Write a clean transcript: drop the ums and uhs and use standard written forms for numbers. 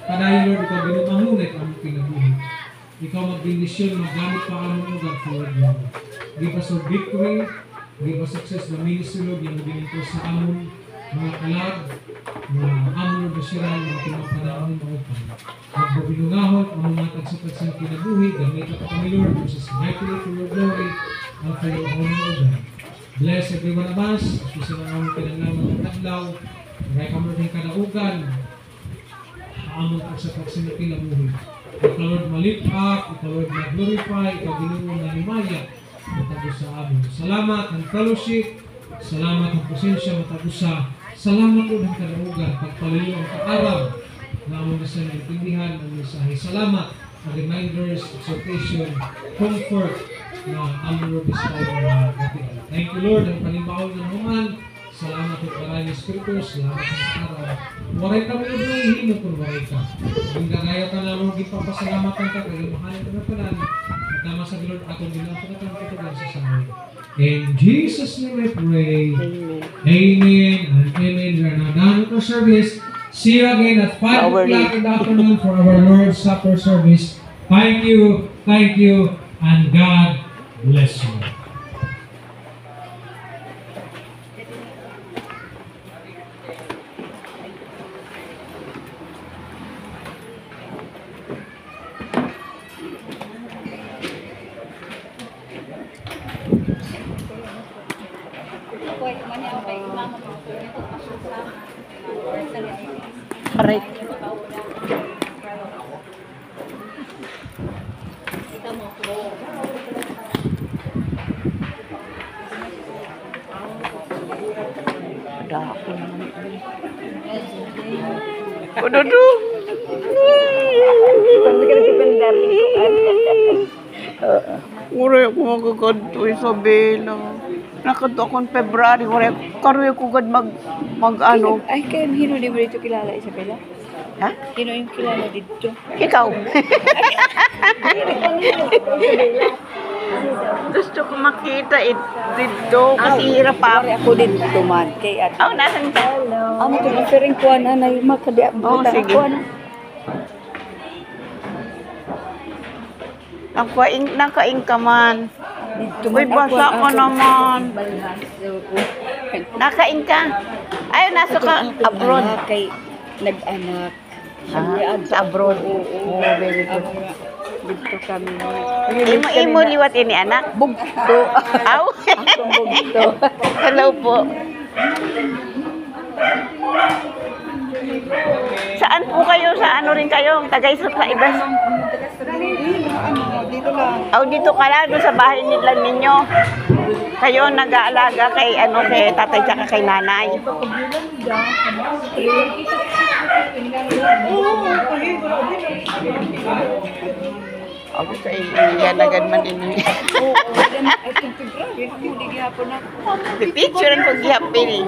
Kanayon, Lord, ikaw binumahunay ang kinabuhi. Ikaw magbindisyon, maggamit pa ang mga ugat for Lord. Give us our victory, give us success na ministry, Lord, yung ginito sa amon, mga kalag, mga amon, Lord, basiran, mga pinapanahon, mga upang. Magbabinungahon, ang mga tagsapat sa kinabuhi, gamit pa kami, Lord, Jesus, mightily for your glory, and for your honor, O God. Bless every one of us, kasi na amon pinaglaman ng taglaw, kaya kami rin kadaugan, amon tagsapat sa kinabuhi. Ikaw, Lord, ma-lift up, ikaw, Lord, ma-glorify, ikaw, Ginoo, na lumaya, matagos sa amin. Salamat ang fellowship, salamat ang presensya, matagos sa, salamat po ng kalaugan, pagpalayo ang kaaraw, na amon na sa naintindihan ang mensahe. Salamat ang reminders, exhortation, comfort, na amon, Lord, this time na natin. Thank you, Lord, ang panimbaon ng human. Salamat at maraming Espiritu, salamat ang araw. Waray kami na doon, hino kung waray ka. Ang gagaya ka na, Lord, ipapasalamatan ka, kaya mahalan ka na palan. At tama sa Lord, atong ginapakatan ka ito sa sahay. In Jesus' name I pray. Amen. Amen and amen. We are now done with our service. See you again at 5 o'clock in the afternoon for our Lord's Supper service. Thank you, and God bless you. Aray. Dako naman. Ododo. Ure ko magagad Isabela. Nakadto akong February, wala karoy ko gad mag ano. Ay, kaya hino di mo dito kilala, Isabela? Ha? Hino yung kilala dito? Ikaw. Gusto ko makita dito kasi hirap pa. Pare ako dito man. Kay at. Oh, nasan ka? Amo to offering ko na makadi Oh, sige. Nakaing ka man. Uy, basa ka naman. Nakain ka. Ay, nasa ka abroad. Kay nag-anak. Sa abroad. Oo, very good. Dito kami. Imo liwat ini anak? Bugto. Aw. Akong bugto. Hello po. Saan po kayo? Sa ano rin kayo? Tagaysot sa iba? Dito lang. Aw, dito ka lang. Doon sa bahay nila ninyo. Kayo nag-aalaga kay kay tatay tsaka kay nanay. Ako sa iya nagad man ini. Oo, I think February mo di gihapon na. Picture ang paghihapin eh.